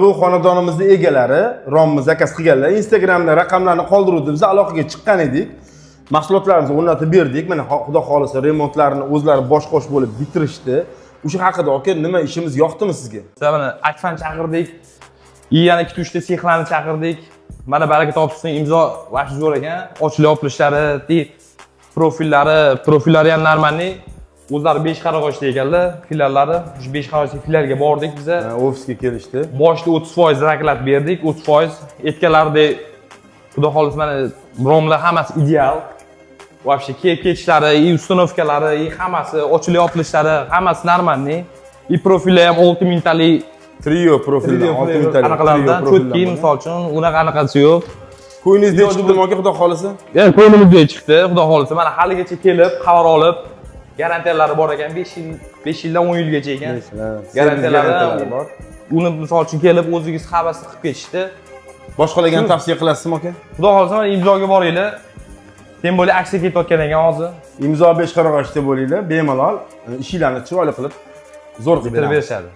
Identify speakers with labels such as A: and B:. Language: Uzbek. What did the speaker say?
A: Bu xonadonimizning egalari Rommiz akasi qilganlar. Instagramda raqamlarni qoldiruvdi. Biz aloqaga chiqqan edik. Mahsulotlarimizni o'rnatib berdik. Mana xudo xolisa remontlarini o'zlari bosh-qo'sh bo'lib bitirishdi. O'sha haqida aka nima ishimiz yoqdimi sizga?
B: Siz mana Akfan chaqirdik. Yana 2-3 ta sexlarni chaqirdik. Mana baraka topsin, imzo vaqti zo'r ekan. Ochilib opilishlari, profillari ham normalniy. O'zlari 5 qaroqochda ekanlar, filiallari. Shu 5 qaroqochli fillarga bordik biz.
A: Ofisga kelishdi.
B: Boshda 30% zaklatib berdik, 30%. Etganlaridek xudo xolisa mana romlar hammasi ideal. Вообще ketishlari, uстановkalari, hammasi ochilib opilishlari, hammasi normalniy. И profillar ham 6 mingtalik
A: trio profillar 6 mingtalik.
B: Anaqalardan cho'tki, misol uchun, unaqanaqasi yo'q.
A: Qo'yningizda chiqdimi aka xudo xolisa?
B: Yani qo'ynimizda chiqdi, xudo xolisa. Mana haligacha kelib, xabar olib, garantiyalari bor ekan, 5 yildan 10 yilgacha ekan. Garantiyalari bor. Uni misol uchun kelib o'zingiz havasni qilib ketishdi.
A: Boshqalarga tavsiya qilasizmi aka?
B: Xudo xolisa mana imzoga boringlar. Tem bo'li aksiya ketayotgan ekan hozir.
A: Imzo 5 qaroqochda bo'linglar, bemalol ishinglarni chiroyli qilib zo'r qilib
B: berishadi.